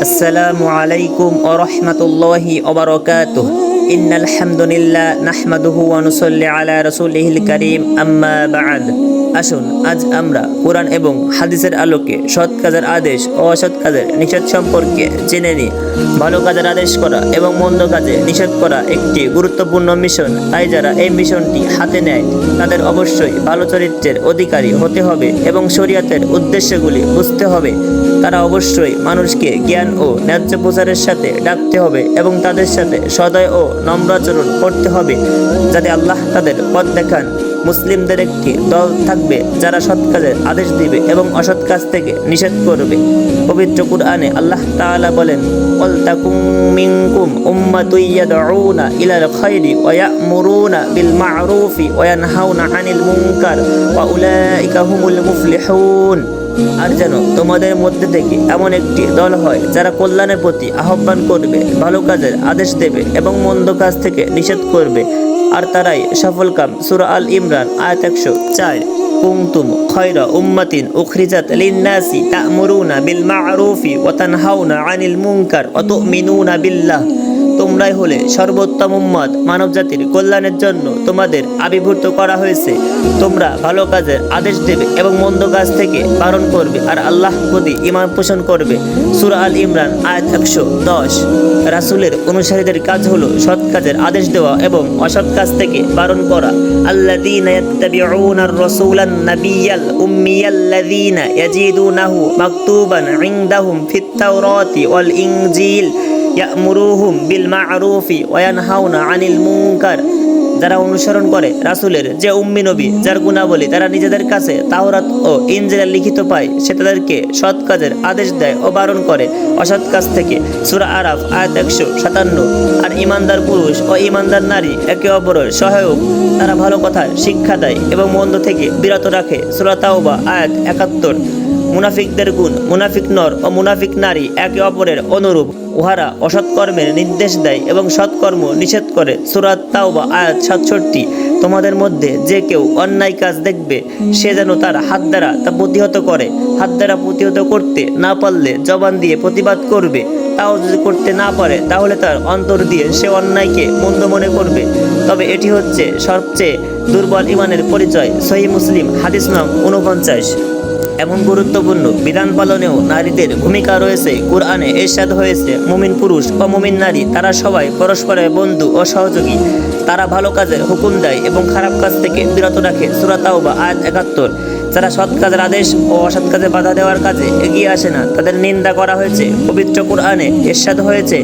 আসসালামু আলাইকুম ওয়া রাহমাতুল্লাহি ওয়া বারাকাতুহু। ইন্নাল হামদুলিল্লাহ নাহমাদুহু ওয়া নুসাল্লি আলা রাসূলিহিল কারীম, আম্মা বা'দ। আসুন আজ আমরা কোরআন এবং হাদিসের আলোকে সৎ কাজের আদেশ ও অসৎ কাজের নিষেধ সম্পর্কে জেনে নিই। ভালো কাজের আদেশ করা এবং মন্দ কাজে নিষেধ করা একটি গুরুত্বপূর্ণ মিশন। তাই যারা এই মিশনটি হাতে নেয় তাদের অবশ্যই ভালো চরিত্রের অধিকারী হতে হবে এবং শরীয়তের উদ্দেশ্যগুলি বুঝতে হবে। তারা অবশ্যই মানুষকে জ্ঞান ও ন্যায্য প্রচারের সাথে ডাকতে হবে এবং তাদের সাথে সদয় ও নম্র আচরণ করতে হবে, যাতে আল্লাহ তাদের পথ দেখান। মুসলিমদের একটি দল থাকবে যারা সৎ কাজের আদেশ দিবে এবং অসৎ কাজ থেকে নিষেধ করবে। পবিত্র কুরআনে আল্লাহ তাআলা বলেন, ওয়াল তাকুম মিনকুম উম্মাতুন ইয়াদউনা ইলাল খায়রি ওয়া ইয়া'মুরুনা বিল মা'রুফি ওয়া ইয়ানহাউনা আনিল মুনকার ওয়া উলাইকা হুমুল মুফলিহুন। আর যেন তোমাদের মধ্যে থেকে এমন একটি দল হয় যারা কল্যাণের প্রতি আহ্বান করবে, ভালো কাজের আদেশ দেবে এবং মন্দ কাজ থেকে নিষেধ করবে, আর তারাই সফলকাম। সূরা আল ইমরান আয়াত 104। কুনতুম খায়রা উম্মাতিন উখরিজাত লিন-নাসি তা'মুরুনা বিল মা'রুফি ওয়া তানহাউনা আনিল মুনকার ওয়া তু'মিনুনা বিল্লাহ। তোমরাই হলে সর্বোত্তম উম্মত, মানব জাতির কল্যাণের জন্য তোমাদের আবির্ভূত করা হয়েছে। তোমরা ভালো কাজের আদেশ দেবে এবং মন্দ কাজ থেকে বারণ করবে, আর আল্লাহ প্রতি ঈমান পোষণ করবে। সূরা আল ইমরান আয়াত 110। রাসূলের অনুসারীদের কাজ হলো সৎ কাজের আদেশ দেওয়া এবং অসৎ কাজ থেকে বারণ করা। আল্লাযীনা ইয়াত্তাবিউনার রাসূলান নাবিয়্যাল উম্মিয়াল্লাযীনা ইয়াজিদুনাহু মাকতুবান ইনদাহুম ফিত তাওরাতি ওয়াল ইনজিল ইয়া'মুরুহুম বিল মা'রুফি ওয়া ইয়ানহাউনা আনিল মুনকার। যারা অনুসরণ করে রাসূলের যে উম্মি নবী, যার গুণাবলী তারা নিজেদের কাছে তাওরাত ও ইনজিলে লিখিত পায়, সে তাদেরকে সৎ কাজের আদেশ দেয় ও বারণ করে অসৎ কাজ থেকে। সূরা আরাফ আয়াত 157। আর ঈমানদার পুরুষ ও ঈমানদার নারী একে অপরের সহায়ক। তারা ভালো কথা শিক্ষা দেয় এবং মন্দ থেকে বিরত রাখে। সূরা তাওবা আয়াত 71। মুনাফিকদের গুণ: মুনাফিক নর ও মুনাফিক নারী একে অপরের অনুরূপ। উহারা অসৎ কর্মের নির্দেশ দেয় এবং সৎকর্ম নিষেধ করে। সূরা তাওবা আয়াত 67। তোমাদের মধ্যে যে কেউ অন্যায় কাজ দেখবে, সে যেন তার হাত দ্বারা তা প্রতিহত করে। হাত দ্বারা প্রতিহত করতে না পারলে জবান দিয়ে প্রতিবাদ করবে। তাও যদি করতে না পারে তাহলে তার অন্তর দিয়ে সে অন্যায়কে মন্দ মনে করবে। তবে এটি হচ্ছে সবচেয়ে দুর্বল ঈমানের পরিচয়। সহিহ মুসলিম হাদিস নং 49। এমন গুরুত্বপূর্ণ বিধান পালনেও নারীদের ভূমিকা রয়েছে। কুরআনে ইরশাদ হয়েছে, মুমিন পুরুষ ও মুমিন নারী তারা সবাই পরস্পরের বন্ধু ও সহযোগী। তারা ভালো কাজের হুকুম দেয় এবং খারাপ কাজ থেকে বিরত রাখে। সূরা তাওবা আয়াত 71। যারা সৎ কাজের আদেশ ও অসৎ কাজে বাধা দেওয়ার কাজে এগিয়ে আসে না, তাদের নিন্দা করা হয়েছে। পবিত্র কুরআনে ইরশাদ হয়েছে,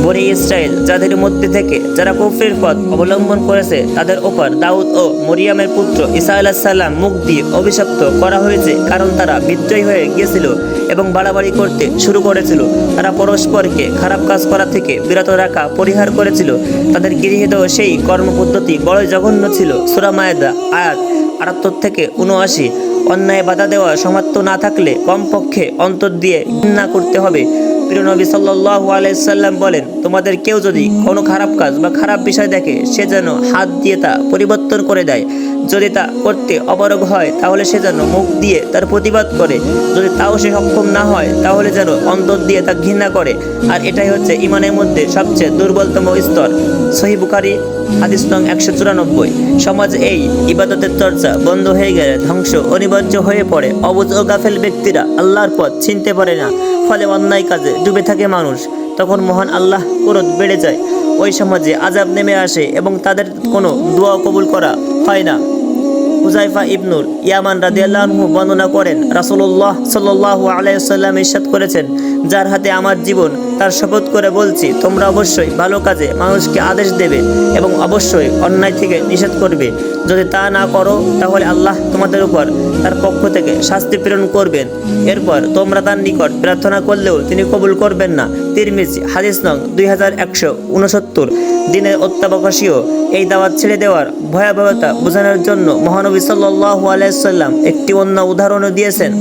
বনী ইসরাইল যাদের মধ্যে থেকে যারা কুফরের পথ অবলম্বন করেছে তাদের উপর দাউদ ও মরিয়মের পুত্র ঈসা আলাইহিস সালাম মুখ দিয়ে অভিশপ্ত করা হয়েছে, কারণ তারা বিদ্রোহী হয়ে গিয়েছিল এবং বাড়াবাড়ি করতে শুরু করেছিল। তারা পরস্পরকে খারাপ কাজ করা থেকে বিরত রাখা পরিহার করেছিল। তাদের গৃহীত সেই কর্মপদ্ধতি বড়ই জঘন্য ছিল। সূরা মায়েদা আয়াত 78 থেকে 79। অন্যায় বাধা দেওয়া সামর্থ্য না থাকলে কমপক্ষে অন্তর দিয়ে ঘৃণা করতে হবে। প্রিয় নবী সাল্লাল্লাহু আলাইহি সাল্লাম বলেন, তোমাদের কেউ যদি কোনো খারাপ কাজ বা খারাপ বিষয় দেখে, সে যেন হাত দিয়ে তা পরিবর্তন করে দেয়। যদি তা করতে অপারগ হয় তাহলে সে যেন মুখ দিয়ে তার প্রতিবাদ করে। যদি তাও সে সক্ষম না হয় তাহলে যেন অন্তর দিয়ে তা ঘৃণা করে। আর এটাই হচ্ছে ঈমানের মধ্যে সবচেয়ে দুর্বলতম স্তর। সহিহ বুখারী হাদিস নং 194। সমাজ এই ইবাদতের চর্চা বন্ধ হয়ে গেলে ধ্বংস অনিবার্য হয়ে পড়ে। অবুঝ ও গাফেল ব্যক্তিরা আল্লাহর পথ চিনতে পারে না, ফলে অন্যায় কাজে ডুবে থাকে মানুষ। তখন মহান আল্লাহ ক্রোধ বেড়ে যায়। ওই সমাজে আযাব নেমে আসে এবং তাদের কোনো দোয়া কবুল করা হয় না। হুযায়ফা ইবনুল ইয়ামান রাদিয়াল্লাহু আনহু বর্ণনা করেন, রাসূলুল্লাহ সাল্লাল্লাহু আলাইহি ওয়াসাল্লাম ইরশাদ করেছেন, যার হাতে আমার জীবন, তার শপথ করে বলছি, তোমরা অবশ্যই ভালো কাজে মানুষকে আদেশ দেবে এবং অবশ্যই অন্যায় থেকে নিষেধ করবে। যদি তা না করো তাহলে আল্লাহ তোমাদের উপর তার পক্ষ থেকে শাস্তি প্রেরণ করবেন। এরপর তোমরা তার নিকট প্রার্থনা করলেও তিনি কবুল করবেন না। তিরমিজি হাদিস নং 2169। দিনের অত্যাবশ্যকীয় এই দাওয়াত ছেড়ে দেওয়ার ভয়াবহতা বোঝানোর জন্য মহানবী সাল্লাল্লাহু আলাইহি সাল্লাম একটি অন্য উদাহরণও দিয়েছেন।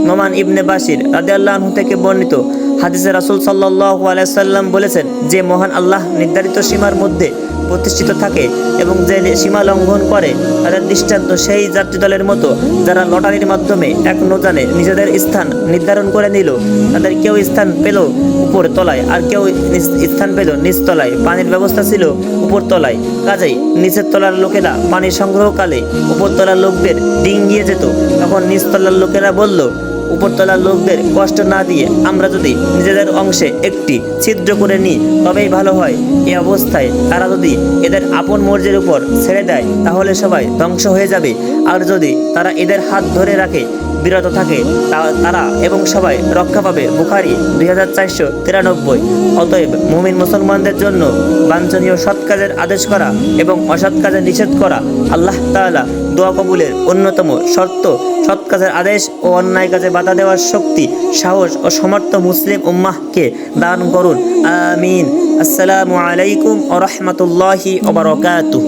নোমান ইবনে বাশির রাদিয়াল্লাহু আনহু থেকে বর্ণিত, হাদিসে রাসূল সাল্লাল্লাহু আলাইহি সাল্লাম বলেছেন, যে মহান আল্লাহ নির্ধারিত সীমার মধ্যে প্রতিষ্ঠিত থাকে এবং যে সীমা লঙ্ঘন করে তাদের দৃষ্টান্ত সেই যাত্রী দলের মতো যারা লটারির মাধ্যমে এক নৌযানে নিজেদের স্থান নির্ধারণ করে নিল। তাদের কেউ স্থান পেল উপর তলায়, আর কেউ স্থান পেল নিচ তলায়। পানির ব্যবস্থা ছিল উপর তলায়, কাজেই নিচের তলার লোকেরা পানি সংগ্রহকালে উপর তলার লোকদের ডিঙ্গিয়ে যেত। তখন নিচ তলার লোকেরা বলল, উপরতলার লোকদের কষ্ট না দিয়ে আমরা যদি নিজেদের অংশে একটি ছিদ্র করে নিই তবেই ভালো হয়। এই অবস্থায় তারা যদি এদের আপন মর্জির উপর ছেড়ে দেয় তাহলে সবাই ধ্বংস হয়ে যাবে, আর যদি তারা এদের হাত ধরে রাখে, বিরত থাকে, তারা এবং সবাই রক্ষা পাবে। বুখারী 2493। অতএব মুমিন মুসলমানদের জন্য বাঞ্ছনীয় সৎ কাজের আদেশ করা এবং অসৎ কাজের নিষেধ করা আল্লাহ তাআলা দোয়া কবুলের অন্যতম শর্ত। সৎ কাজের আদেশ ও অন্যায় কাজে বাধা দেওয়ার শক্তি, সাহস ও সমর্থ মুসলিম উম্মাহকে দান করুন। আমিন। আসসালামু আলাইকুম ওয়া রাহমাতুল্লাহি ওয়া বারাকাতুহু।